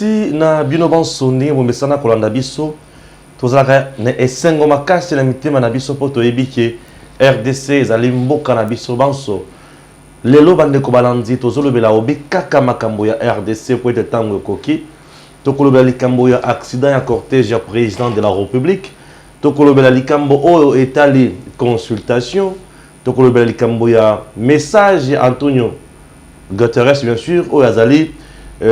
merci na bino bansoni bomesana kolanda biso tozalaka na esengo makasi na mitema na biso po toyebi ke RDC ezali mboka na biso banso lelo bandeko balandi tozolobela obi kaka makambo ya RDC po ete ntango ekoki tokolobela likambo ya accident ya cortège ya président de la République tokolobela likambo oyo etali consultation tokolobela likambo ya message ya Antonio Guterres bien sûr oyo azali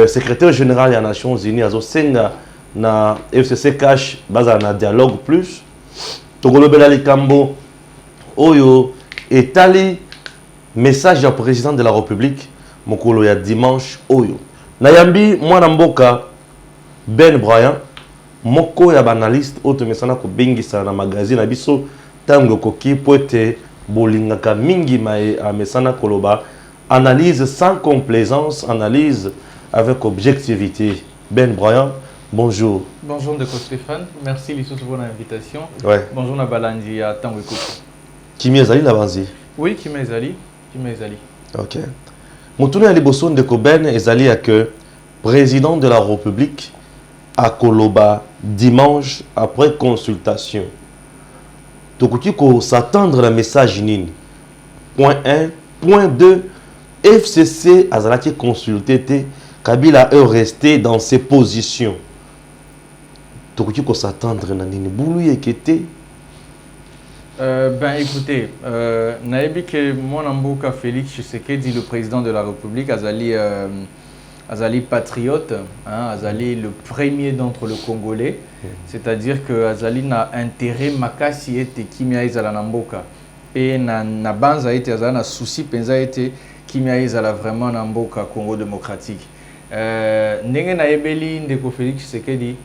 secrétaire général des Nations Unies azosenga na FCC cash baza na dialogue plus tokolobela likambo oyo etali message du président de la République mokolo ya dimanche oyo nayambi mwana mboka Ben Brian moko ya banaliste oto mesana ko bengisa na magazine na biso tango koki poete bolingaka mingi mai a mesana koloba analyse sans complaisance analyse avec objectivité. Ben Brian, bonjour. Bonjour Ndeko Stéphane, merci Lissou pour votre invitation. Ouais. Bonjour Nabalandi à Tango Ekoki. Kimi ezali na banzi? Oui, Kimi ezali. Ok. Moutouni ali boso Ndeko Ben ezali à que président de la République à Koloba dimanche après consultation. Tokoki ko s'attendre la message nini. Point 1, point 2, FCC azalaki consulté te Kabila est resté dans ses positions. Tokoki ko s'attendre na nini boulou yekete. Ben écoutez, naebi que mon amboka Félix Tshisekedi, le président de la République, Azali patriote, hein, Azali le premier d'entre le Congolais, c'est-à-dire que Azali n'a intérêt makasi ete kimia izala namboka et na banza ete azala na souci penza ete kimia izala vraiment namboka Congo démocratique. Ndenge na ebeli Ndeko Félix Tshisekedi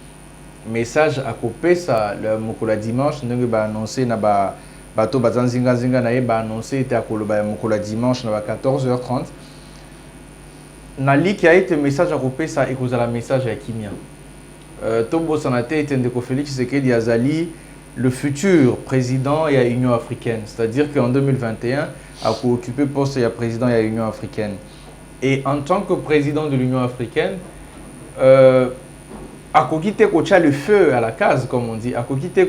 message à kopesa le mokola dimanche ndenge ba annoncer na ba bato bazanzinga zinga na ba annoncer ete akoloba mokola dimanche na ba 14h30 na li qui a été message à kopesa ekozala message à kimia Tombo sanate ete Ndeko Félix Tshisekedi azali le futur président de l'Union africaine, c'est-à-dire qu'en 2021 a occupé poste de président de l'Union africaine. Et en tant que président de l'Union africaine, a quitté le feu à la case, comme on dit, a quitté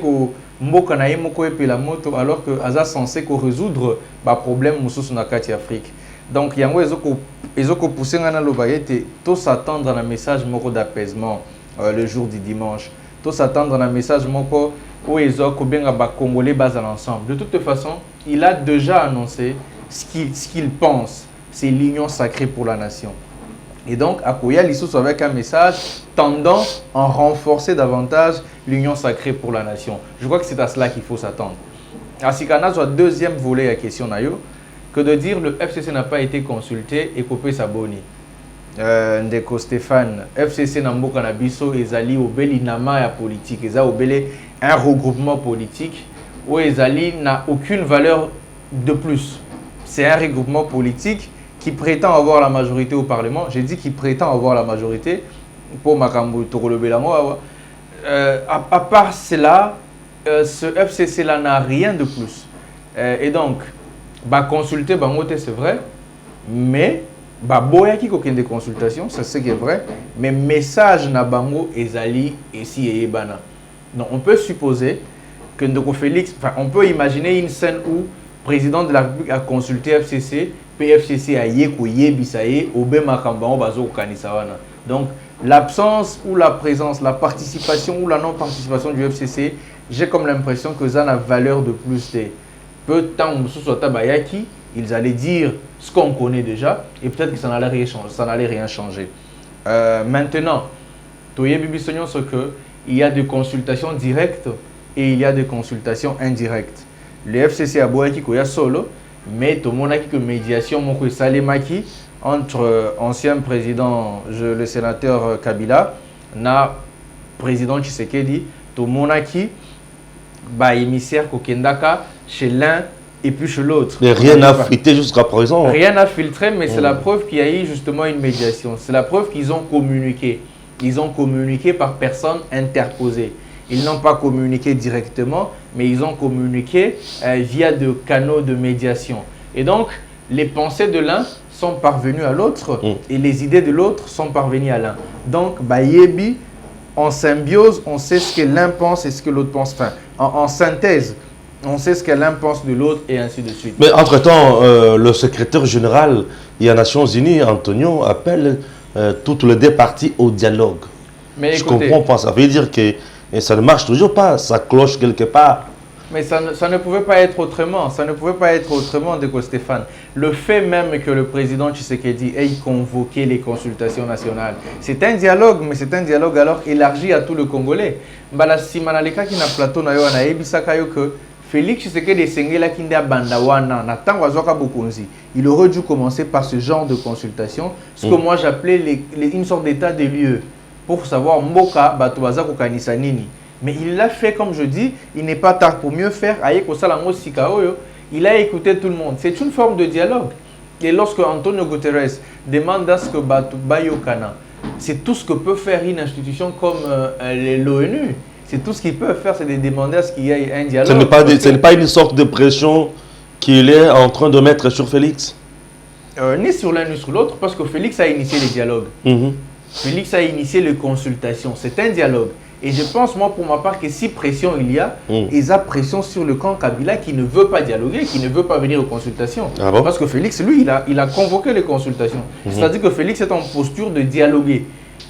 mboka na yemoko epe la moto, alors que aza censé résoudre les problèmes mususu na kati Afrique. Donc yango ezoko pousser ngana lobayete to s'attendre à un message moko d'apaisement le jour du dimanche. To s'attendre à un message moko où ezoko benga ba congolais basent ensemble. De toute façon, il a déjà annoncé ce qu'il pense, c'est l'union sacrée pour la nation. Et donc, Akoya Lissous avec un message tendant à renforcer davantage l'union sacrée pour la nation. Je crois que c'est à cela qu'il faut s'attendre. À Sikana, soit deuxième volet à la question nayo, que de dire le FCC n'a pas été consulté et copé Saboni. Ndeko Stéphane, FCC Namboka Nabiso, Ezali Obeli Nama ya politique, Ezali Obeli un regroupement politique où Ezali n'a aucune valeur de plus. C'est un regroupement politique qui prétend avoir la majorité au Parlement. J'ai dit qu'il prétend avoir la majorité pour Makambu Tokolo Belango. À part cela, ce FCC-là n'a rien de plus. Et donc, consulter Bangote, c'est vrai, mais boya qui aucune des consultations, c'est ce qui est vrai, mais message na bango ezali ici et ebana. Donc on peut supposer que Ndeko Félix, enfin on peut imaginer une scène où le président de la République a consulté FCC, PFCC a yeko yebisaye obe makambango bazo kanisawana. Donc l'absence ou la présence, la participation ou la non-participation du FCC, j'ai comme l'impression que ça n'a valeur de plus. Peu de temps Bayaki, ils allaient dire ce qu'on connaît déjà et peut-être que ça n'allait rien changer. Maintenant, il y a des consultations directes et il y a des consultations indirectes. Le FCC a beau qu'il y a solo, mais tout le monde a que médiation entre ancien président, le sénateur Kabila, na président Tshisekedi, tout le monde a qui émissaire Kokendaka chez l'un et puis chez l'autre. Mais rien n'a filtré jusqu'à présent. Rien n'a filtré, mais c'est la preuve qu'il y a eu justement une médiation. C'est la preuve qu'ils ont communiqué. Ils ont communiqué par personne interposée. Ils n'ont pas communiqué directement, mais ils ont communiqué via des canaux de médiation. Et donc, les pensées de l'un sont parvenues à l'autre et les idées de l'autre sont parvenues à l'un. Donc, Bayebi, en symbiose, on sait ce que l'un pense et ce que l'autre pense. Enfin, en synthèse, on sait ce que l'un pense de l'autre et ainsi de suite. Mais entre-temps, le secrétaire général des Nations Unies, Antonio, appelle toutes les deux parties au dialogue. Mais je écoutez, comprends pas. Ça veut dire que ça ne marche toujours pas. Ça cloche quelque part. Mais ça ne pouvait pas être autrement. Ça ne pouvait pas être autrement, de Stéphane. Le fait même que le président Tshisekedi ait convoqué les consultations nationales, c'est un dialogue, mais c'est un dialogue alors élargi à tout le Congolais. Mbala simanaleka ki na plateau na yo na ebisaka yo que Félix Tshisekedi sengela kinda bandawana na tango azoka bokonzi. Il aurait dû commencer par ce genre de consultation, ce que moi j'appelais une sorte d'état des lieux pour savoir mboka bato baza ko kanisa nini. Mais il l'a fait, comme je dis, il n'est pas tard pour mieux faire. Il a écouté tout le monde. C'est une forme de dialogue. Et lorsque Antonio Guterres demande à ce que Bayokana, c'est tout ce que peut faire une institution comme l'ONU. C'est tout ce qu'ils peuvent faire, c'est de demander à ce qu'il y ait un dialogue. Ce n'est pas une sorte de pression qu'il est en train de mettre sur Félix ni sur l'un ni sur l'autre, parce que Félix a initié les dialogues. Félix a initié les consultations. C'est un dialogue. Et je pense, moi, pour ma part, que si pression il y a, il y a pression sur le camp Kabila qui ne veut pas dialoguer, qui ne veut pas venir aux consultations. Ah bon? Parce que Félix, lui, il a convoqué les consultations. C'est-à-dire que Félix est en posture de dialoguer.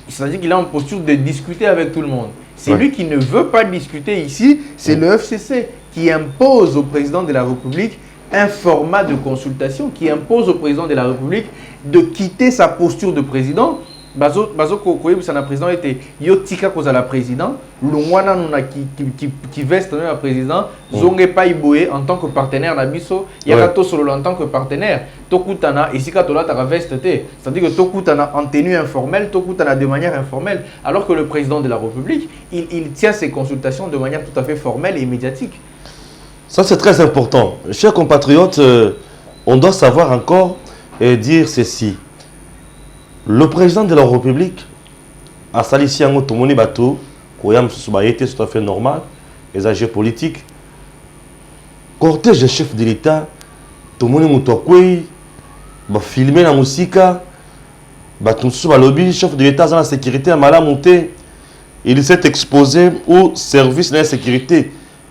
C'est-à-dire qu'il est en posture de discuter avec tout le monde. C'est lui qui ne veut pas discuter ici, c'est le FCC qui impose au président de la République un format de consultation, qui impose au président de la République de quitter sa posture de président. Bazo le président était yotika koza la président longwana nuna qui veste la président zonge pa iboé en tant que partenaire na biso yakato solo en tant que partenaire tokutana ici katola ta veste té, c'est-à-dire que tokutana en tenue informelle, tokutana de manière informelle, alors que le président de la République il tient ses consultations de manière tout à fait formelle et médiatique. Ça c'est très important. Chers compatriotes, on doit savoir encore et dire ceci. Le président de la République a salissi un autre moni bateau, koyam sousbaïté, c'est tout à fait normal, les agents politiques. Cortège de chef de l'État, tout le monde est filmé la musique, tout lobby, chef de l'État dans la sécurité, à mal monté, il s'est exposé au service de la sécurité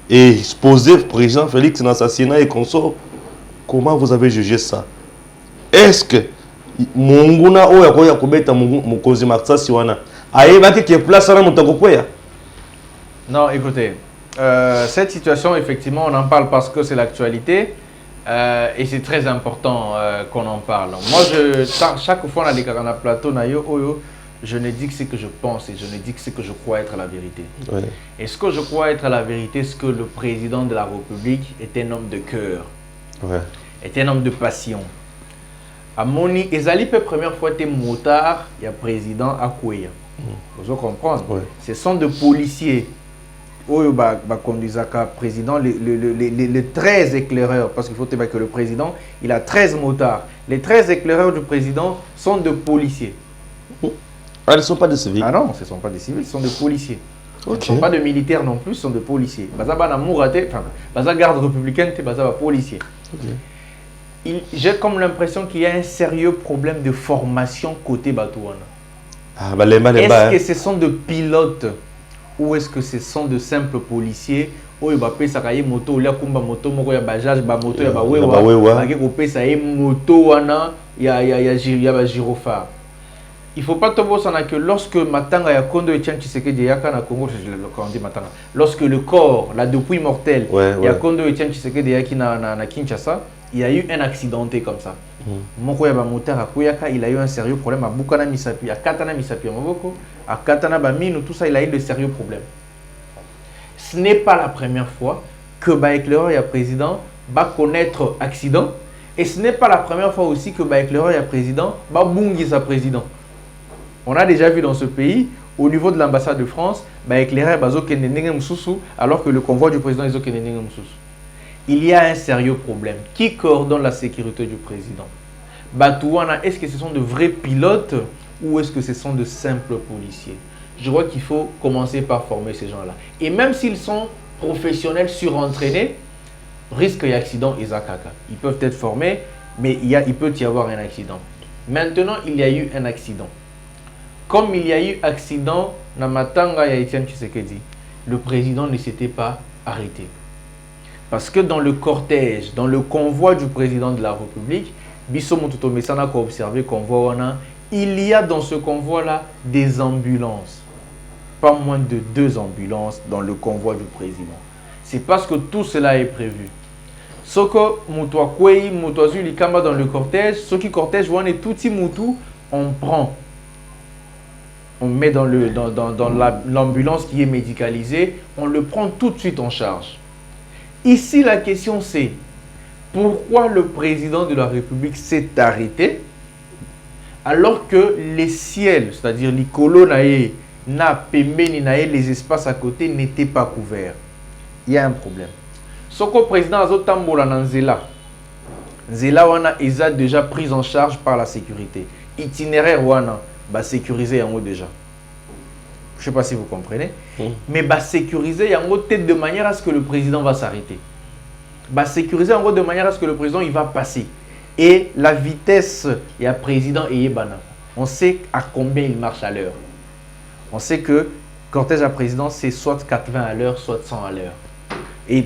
et exposé président Félix dans l'assassinat et consort. Comment vous avez jugé ça? Est-ce que Munguna oya koya kubeta mukozi maksasi wana ayebaki ke place na mutakokoya? Non, écoutez, cette situation, effectivement, on en parle parce que c'est l'actualité et c'est très important qu'on en parle. Moi, chaque fois on a un plateau, je ne dis que ce que je pense et je ne dis que ce que je crois être la vérité. Et ce que je crois être la vérité, c'est que le président de la République est un homme de cœur, est un homme de passion. Amoni, Ezali la première fois été motard, il y a président Akouya. Vous comprenez? Ce sont des policiers. Oyo conduisaka président les 13 éclaireurs, parce qu'il faut que le président il a 13 motards. Les 13 éclaireurs du président sont des policiers. Ah, ils ne sont pas des civils? Ah non, ce ne sont pas des civils, ce sont des policiers. Ils ne sont pas de militaires non plus, ce sont des policiers. Bazaba Mourate, Baza garde républicaine, Bazaba policier. J'ai comme l'impression qu'il y a un sérieux problème de formation côté Batouana. Est-ce que ce sont des pilotes ou est-ce que ce sont de simples policiers? Oyo bape sakaye moto la kumba moto moko ya bajaj ba moto ya bawewa ba ke kopesa ye moto wana ya gyrophare. Il faut pas tomber ça que lorsque Matanga ya Kondo Etienne Tshisekedi yaka na Congo, quand on dit Matanga, lorsque le corps la depuis mortel ya Kondo Etienne Tshisekedi yaki na Kinshasa, il y a eu un accidenté comme ça. Moko ya ba moteur akuyaka, il a eu un sérieux problème à Bukana Misapi, à Katana Misapi Maboko, à Katana Bamino, tout ça il a eu de sérieux problèmes. Ce n'est pas la première fois que Baéclaireur et président va connaître accident et ce n'est pas la première fois aussi que Baéclaireur et président va bungi sa président. On a déjà vu dans ce pays, au niveau de l'ambassade de France, Baéclaireur bazo kenenenge mususu alors que le convoi du président izo kenenenge mususu. Il y a un sérieux problème. Qui coordonne la sécurité du président? Batouana, est-ce que ce sont de vrais pilotes ou est-ce que ce sont de simples policiers? Je crois qu'il faut commencer par former ces gens-là. Et même s'ils sont professionnels surentraînés, risque d'accident et zakaka. Ils peuvent être formés Mais il peut y avoir un accident. Maintenant, il y a eu un accident. Comme il y a eu accident, Namatanga et Etienne Tshisekedi, le président ne s'était pas arrêté. Parce que dans le cortège, dans le convoi du président de la République, Bisso Motuto Messana a observé convoi, il y a dans ce convoi-là des ambulances. Pas moins de 2 ambulances dans le convoi du président. C'est parce que tout cela est prévu. Ce que Moutoua Kwei, Moutoua Zulikamba dans le cortège, ce qui cortège, tout Moutou, on prend. On met dans l'ambulance qui est médicalisée, on le prend tout de suite en charge. Ici, la question c'est, pourquoi le président de la République s'est arrêté alors que les ciels, c'est-à-dire les colonnes, les espaces à côté n'étaient pas couverts? Il y a un problème. Ce que le président Azotambola Nanzela, Nzela wana a déjà pris en charge par la sécurité. Itinéraire wana va sécuriser en haut déjà. Je ne sais pas si vous comprenez. Mais va sécuriser en haut de manière à ce que le président va s'arrêter. Va sécuriser en haut de manière à ce que le président il va passer. Et la vitesse, il y a président et Yébana. On sait à combien il marche à l'heure. On sait que cortège à président, c'est soit 80 à l'heure, soit 100 à l'heure. Et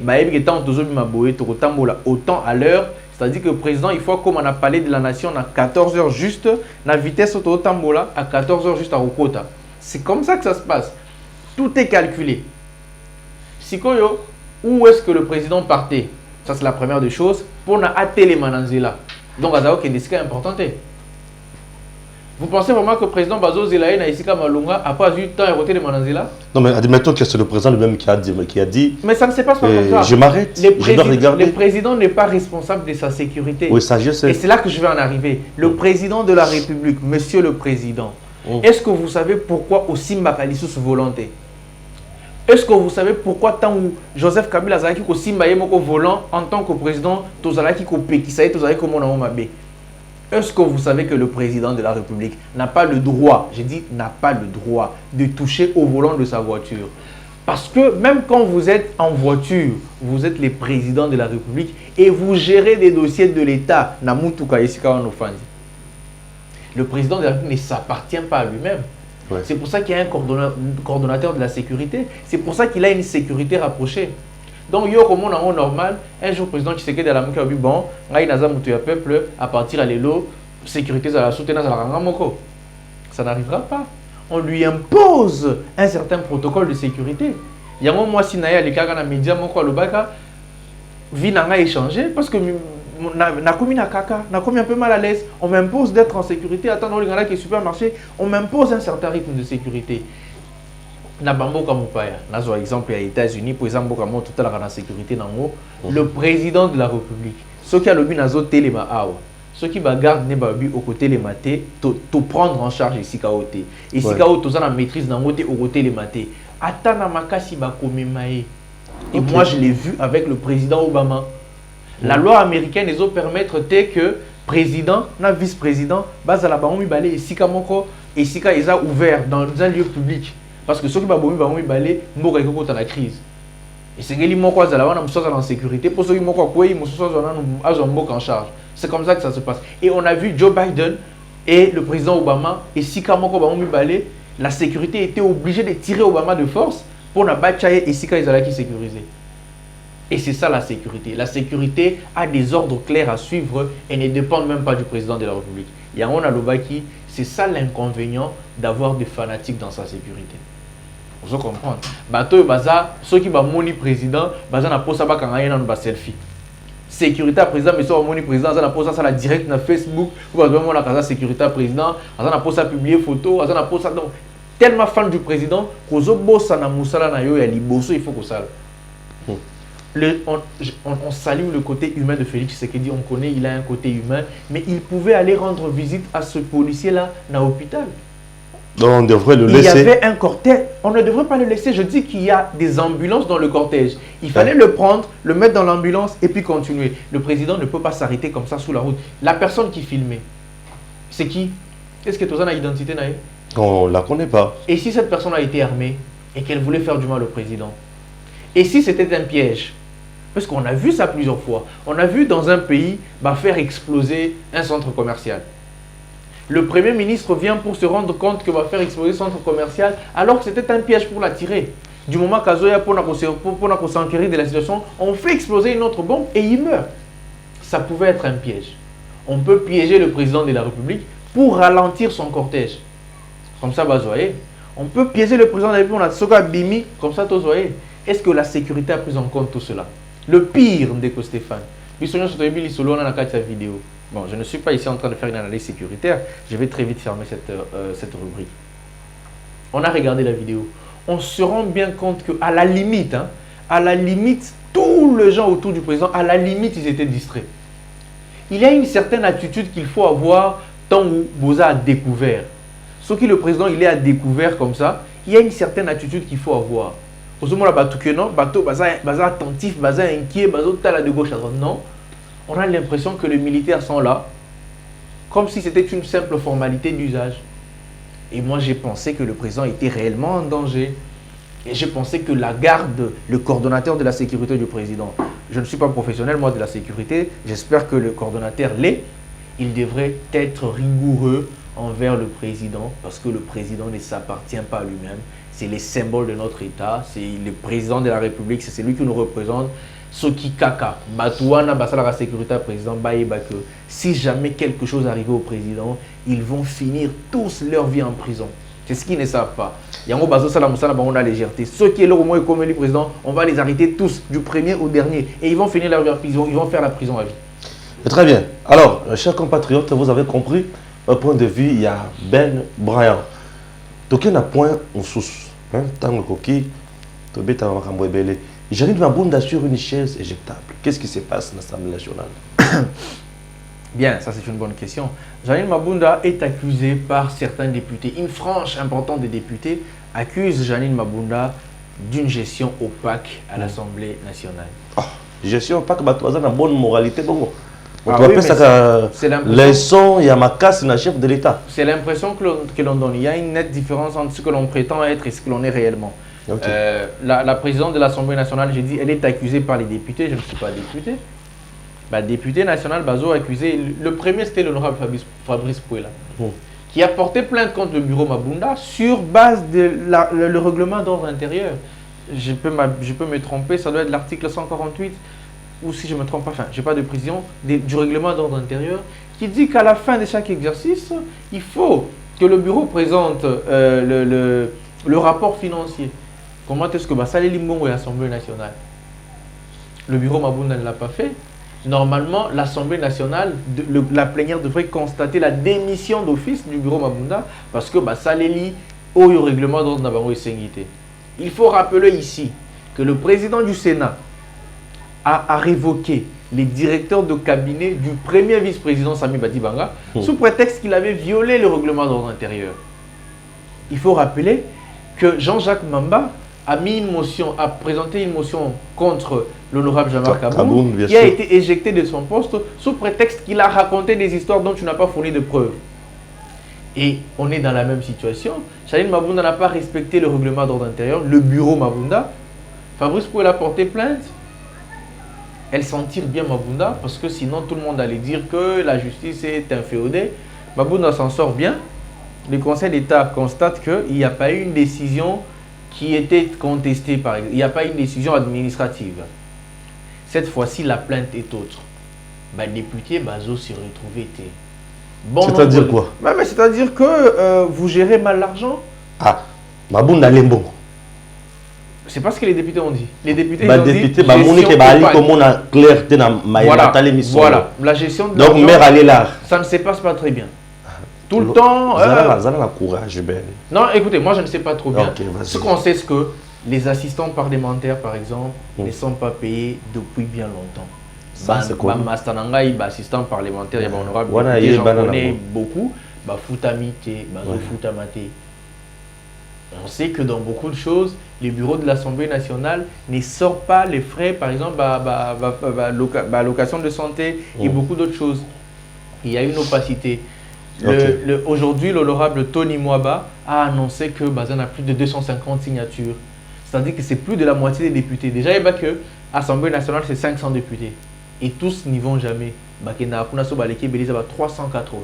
autant à l'heure, c'est-à-dire que le président, il faut, comme on a parlé de la nation, à 14 heures juste, la vitesse autotambola à 14 heures juste à Rokota. C'est comme ça que ça se passe. Tout est calculé. Sikoyo, où est-ce que le président partait? Ça, c'est la première des choses. Pour na atteler mananzela. Donc, Azao qui est des cas importants. Vous pensez vraiment que le président Bazo Zelaye na Isika Malunga n'a pas eu le temps de roter les mananzela? Non, mais admettons que c'est le président lui-même qui a dit. Mais ça ne se passe pas comme ça. Je m'arrête. Je dois regarder. Le président n'est pas responsable de sa sécurité. Oui, ça, je sais. Et c'est là que je vais en arriver. Le président de la République, monsieur le président, est-ce que vous savez pourquoi aussi Mbakalisus volonté? Est-ce que vous savez pourquoi tant où Joseph Kabila a dit que Simba est volant en tant que président, Tozalaki Kopekissaï, Tozalaki Komonaomabe? Est-ce que vous savez que le président de la République n'a pas le droit, j'ai dit n'a pas le droit de toucher au volant de sa voiture? Parce que même quand vous êtes en voiture, vous êtes le président de la République et vous gérez des dossiers de l'État. Le président de la République ne s'appartient pas à lui-même. Ouais. C'est pour ça qu'il y a un coordonnateur de la sécurité. C'est pour ça qu'il a une sécurité rapprochée. Donc, il y a comme on normal, un jour, le président Tshisekedi a dit bon, peuple, à partir de l'élo, sécurité, ça la soutenance, ça la ranga. Ça n'arrivera pas. On lui impose un certain protocole de sécurité. Il y a un mois, si Naya, les cas dans les médias, vie n'a pas échangé parce que na commis na kaka, na commis un peu mal à l'aise. On m'impose d'être en sécurité. Attends, dans les supermarché, on m'impose un certain rythme de sécurité. Na bambo kamupaya, na zo exemple aux États-Unis, pour exemple, comme tout à l'heure en sécurité nango, le président de la République, ceux qui a le but nazo téléma awa, ceux qui bagardent ne babi au côté les matés, to prendre en charge ici kaoté. Ici kaoté, tous en maîtrise nango te au côté les matés. Attends na makasi ba komimae. Et moi je l'ai vu avec le président Obama. La loi américaine les autres permettre que président, na vice-président, base à la baromi balé ici kamoko, ici ka ils a ouvert dans un lieu public. Parce que ceux qui vont balé, ils dans la crise. Et c'est que les gens qui sont en sécurité, pour ceux qui sont en charge. C'est comme ça que ça se passe. Et on a vu Joe Biden et le président Obama, et si la sécurité était obligée de tirer Obama de force pour ne pas tuer et si ils allaient sécuriser. Et c'est ça la sécurité. La sécurité a des ordres clairs à suivre et ne dépend même pas du président de la République. Il y a un Alobaki, c'est ça l'inconvénient d'avoir des fanatiques dans sa sécurité. Vous comprenez? Bato baza ceux qui ba moni président baza na posa ba kanga na ba selfie. Sécurité président mais so moni président za na posa ça la direct na Facebook ou ba vraiment la casa sécurité président za na posa publier photo za na posa donc tellement fan du président kozo bossa na musala na yo ya liboso il faut que ça. On salue le côté humain de Félix Tshisekedi, on connaît, il a un côté humain, mais il pouvait aller rendre visite à ce policier-là dans l'hôpital. Donc on devrait le laisser. Il y avait un cortège, on ne devrait pas le laisser. Je dis qu'il y a des ambulances dans le cortège. Il fallait le prendre, le mettre dans l'ambulance et puis continuer. Le président ne peut pas s'arrêter comme ça sous la route. La personne qui filmait, c'est qui? Est-ce que tu as une identité? On ne la connaît pas. Et si cette personne a été armée et qu'elle voulait faire du mal au président? Et si c'était un piège? Parce qu'on a vu ça plusieurs fois. On a vu dans un pays faire exploser un centre commercial. Le Premier ministre vient pour se rendre compte que va faire exploser le centre commercial alors que c'était un piège pour l'attirer. Du moment qu'Azoya, pour s'enquérir de la situation, on fait exploser une autre bombe et il meurt. Ça pouvait être un piège. On peut piéger le président de la République pour ralentir son cortège. Comme ça, Bazoye. On peut piéger le président de la République, on a Soka Bimi, comme ça, Tozoye. Est-ce que la sécurité a pris en compte tout cela? Le pire, Ndeko Stéphane. Vidéo. Bon, je ne suis pas ici en train de faire une analyse sécuritaire. Je vais très vite fermer cette rubrique. On a regardé la vidéo. On se rend bien compte qu'à la limite, tous les gens autour du président, à la limite, ils étaient distraits. Il y a une certaine attitude qu'il faut avoir tant où Boza a découvert. Ce qui le président, il est à découvert comme ça, il y a une certaine attitude qu'il faut avoir. Au moment où Baza attentif, Baza inquiet, Baza tala de gauche à droite. Non, on a l'impression que les militaires sont là, comme si c'était une simple formalité d'usage. Et moi, j'ai pensé que le président était réellement en danger. Et j'ai pensé que la garde, le coordonnateur de la sécurité du président, je ne suis pas professionnel, moi, de la sécurité, j'espère que le coordonnateur l'est, il devrait être rigoureux envers le président, parce que le président ne s'appartient pas à lui-même. C'est les symboles de notre État, c'est le président de la République, c'est celui qui nous représente. Ce qui kaka, Batouana, la sécurité président, que si jamais quelque chose arrivait au président, ils vont finir tous leur vie en prison. C'est ce qu'ils ne savent pas. Yango Bazo Salam Salam, on a légèreté. Ceux qui est là au moins comme le président, on va les arrêter tous, du premier au dernier. Et ils vont finir leur vie en prison, ils vont faire la prison à vie. Très bien. Alors, chers compatriotes, vous avez compris, un point de vue, il y a Ben Brian. Donc, il y a un point en sous. Tant que coquille, tu bêtes à Ramboébélé. Janine Mabunda sur une chaise éjectable. Qu'est-ce qui se passe dans l'Assemblée nationale? Bien, ça c'est une bonne question. Janine Mabunda est accusée par certains députés. Une frange importante des députés accuse Janine Mabunda d'une gestion opaque à l'Assemblée nationale. Oh, gestion opaque, tu as une bonne moralité. Bon. C'est leçon, il y a ma casse, la chef de l'État. C'est l'impression que l'on donne. Il y a une nette différence entre ce que l'on prétend être et ce que l'on est réellement. Okay. La présidente de l'Assemblée nationale, j'ai dit, elle est accusée par les députés. Je ne suis pas député. Député national, Bazo accusé. Le premier, c'était l'honorable Fabrice Pouela, qui a porté plainte contre le bureau Mabunda sur base de le règlement d'ordre intérieur. Je peux me tromper, ça doit être l'article 148, ou si je ne me trompe pas, enfin, je n'ai pas de précision, du règlement d'ordre intérieur, qui dit qu'à la fin de chaque exercice, il faut que le bureau présente le rapport financier. Comment est-ce que Salé Limbongo est l'Assemblée nationale? Le bureau Mabunda ne l'a pas fait. Normalement, l'Assemblée nationale, la plénière devrait constater la démission d'office du bureau Mabunda parce que Salé Li au règlement d'ordre Nabango et Sengité. Il faut rappeler ici que le président du Sénat a révoqué les directeurs de cabinet du premier vice-président Sami Badibanga sous prétexte qu'il avait violé le règlement d'ordre intérieur. Il faut rappeler que Jean-Jacques Mamba a présenté une motion contre l'honorable Jean-Marc Kaboun, qui a été éjecté de son poste sous prétexte qu'il a raconté des histoires dont tu n'as pas fourni de preuves. Et on est dans la même situation. Janine Mabunda n'a pas respecté le règlement d'ordre intérieur, le bureau Mabunda. Fabrice Pouela a porté plainte. Elle s'en tire bien Mabunda parce que sinon tout le monde allait dire que la justice est inféodée. Mabunda s'en sort bien. Le Conseil d'État constate qu'il n'y a pas eu une décision qui était contestée, par exemple. Il n'y a pas eu une décision administrative. Cette fois-ci, la plainte est autre. Le député Bazo s'est retrouvé. Bon, c'est-à-dire quoi? C'est-à-dire que vous gérez mal l'argent. Ah, Mabunda Lembo. C'est pas ce que les députés ont dit. Les députés ont dit voilà, la gestion de l'argent, ça ne se passe pas très bien. Tout le temps... courage, Ben. Non, écoutez, moi je ne sais pas trop bien. Okay, ce qu'on sait, c'est que les assistants parlementaires, par exemple, ne sont pas payés depuis bien longtemps. Mastanangaï, assistant parlementaire, il y a honorable, j'en connais beaucoup. Futamite, Futamate. On sait que dans beaucoup de choses, les bureaux de l'Assemblée nationale ne sortent pas les frais, par exemple, location de santé et beaucoup d'autres choses. Il y a une opacité. Aujourd'hui, l'honorable Tony Mwaba a annoncé que Bazan a plus de 250 signatures. C'est-à-dire que c'est plus de la moitié des députés. Déjà, il y a que Assemblée nationale, c'est 500 députés. Et tous n'y vont jamais. Bakena Kuna so baleke belé ça va 380.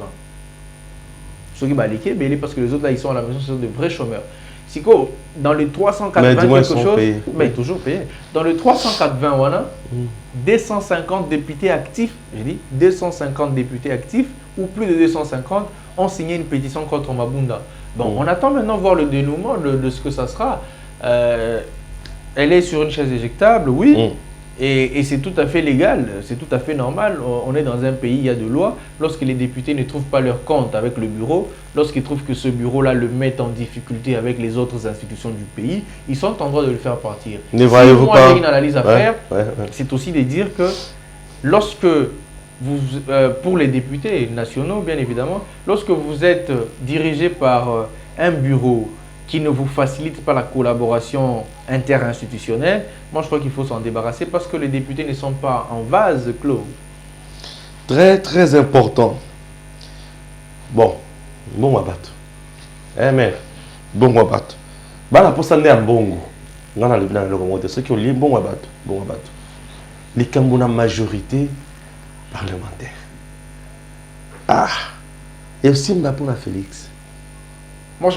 Ceux qui baleke belé parce que les autres là ils sont à la maison, ce sont de vrais chômeurs. Siko dans les 380 quelque chose, mais toujours payés. Dans le 380 voilà, 250 députés actifs, j'ai dit 250 députés actifs ou plus de 250 ont signé une pétition contre Mabunda. Bon, on attend maintenant voir le dénouement de ce que ça sera. Elle est sur une chaise éjectable, oui. Et c'est tout à fait légal, c'est tout à fait normal. On est dans un pays, il y a de lois. Lorsque les députés ne trouvent pas leur compte avec le bureau, lorsqu'ils trouvent que ce bureau-là le met en difficulté avec les autres institutions du pays, ils sont en droit de le faire partir. Ne voyez-vous pas? Moi, j'ai une analyse à faire, c'est aussi de dire que lorsque vous, pour les députés nationaux, bien évidemment, lorsque vous êtes dirigé par un bureau qui ne vous facilite pas la collaboration interinstitutionnelle, moi je crois qu'il faut s'en débarrasser parce que les députés ne sont pas en vase clos. Très très important. Bon, bon wabato. Eh mais, bon wabato. Bana posa ndé mbongo. Ngana le bina le komote ceux qui ont lié bon wabato, bon wabato. Les Kambona majorité parlementaire. Ah. Et aussi pour la Félix. Moi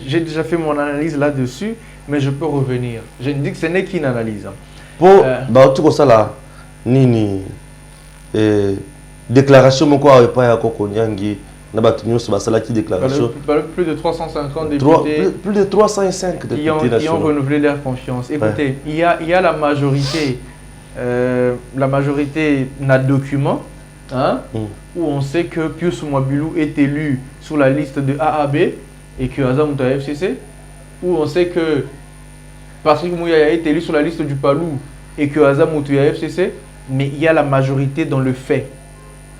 j'ai déjà fait mon analyse là-dessus, mais je peux revenir. Je dis que ce n'est qu'une analyse. Pour tout ça là, nini déclaration mon quoi pas à Kokonyangi, n'a pas tenu ce basala qui déclaration. Plus de 350 députés. Plus de 305 députés qui ont renouvelé leur confiance. Écoutez, il y a la majorité. La majorité n'a de document, hein, où on sait que Pius Mwabilou est élu sur la liste de AAB et que Azam Mouta FCC, où on sait que Patrick Mouyaya est élu sur la liste du Palou et que Azam Mouta FCC, mais il y a la majorité dans le fait.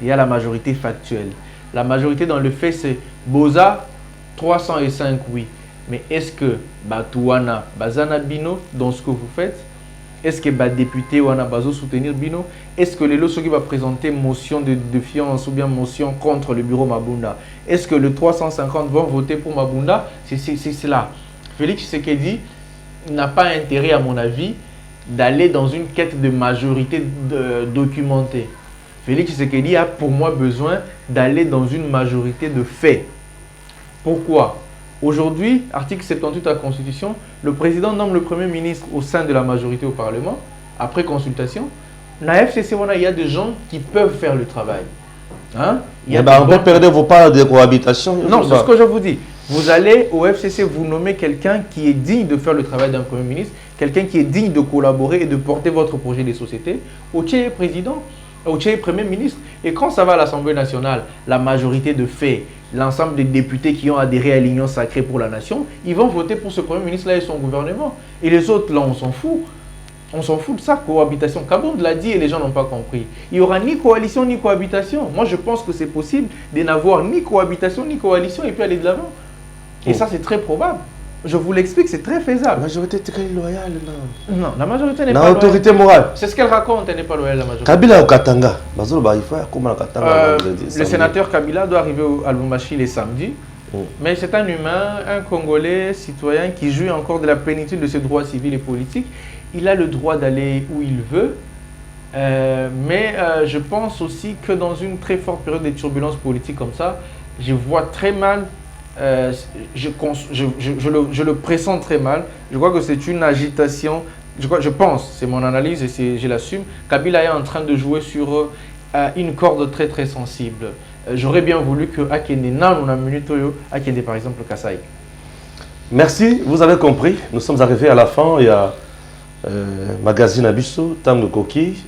Il y a la majorité factuelle. La majorité dans le fait, c'est Boza, 305, oui. Mais est-ce que Batouana, Bazana Bino, dans ce que vous faites, est-ce que les députés ou Bazo soutenir Bino? Est-ce que les lots qui va présenter motion de défiance ou bien motion contre le bureau Mabunda? Est-ce que les 350 vont voter pour Mabunda? C'est là. Félix Tshisekedi n'a pas intérêt, à mon avis, d'aller dans une quête de majorité documentée. Félix Tshisekedi a pour moi besoin d'aller dans une majorité de faits. Pourquoi? Aujourd'hui, article 78 de la Constitution, le président nomme le Premier ministre au sein de la majorité au Parlement, après consultation. La FCC, il y a des gens qui peuvent faire le travail. Hein? On peut perdre vos parts de cohabitation. Non, c'est ce que je vous dis. Vous allez au FCC, vous nommez quelqu'un qui est digne de faire le travail d'un Premier ministre, quelqu'un qui est digne de collaborer et de porter votre projet de société. Au Tché président, au Tché Premier ministre. Et quand ça va à l'Assemblée nationale, la majorité de faits, l'ensemble des députés qui ont adhéré à l'Union sacrée pour la nation, ils vont voter pour ce Premier ministre-là et son gouvernement. Et les autres, là, on s'en fout. On s'en fout de ça, cohabitation. Kabound l'a dit et les gens n'ont pas compris. Il n'y aura ni coalition ni cohabitation. Moi, je pense que c'est possible de n'avoir ni cohabitation ni coalition et puis aller de l'avant. Et ça, c'est très probable. Je vous l'explique, c'est très faisable. La majorité est très loyale. Non, la majorité n'est pas loyale. L'autorité morale. C'est ce qu'elle raconte, elle n'est pas loyale, la majorité. Kabila au Katanga. Le sénateur Kabila doit arriver à Lubumbashi les samedis. Mais c'est un humain, un Congolais, citoyen qui jouit encore de la plénitude de ses droits civils et politiques. Il a le droit d'aller où il veut. Mais je pense aussi que dans une très forte période de turbulences politiques comme ça, je vois très mal, je le pressens très mal. Je crois que c'est une agitation. Je pense, c'est mon analyse et je l'assume. Kabila est en train de jouer sur une corde très très sensible. J'aurais bien voulu que Akende Nanuna Minutoyo, Akende par exemple Kasaï. Merci, vous avez compris. Nous sommes arrivés à la fin. Il y a magazine Abisso, Tango Koki.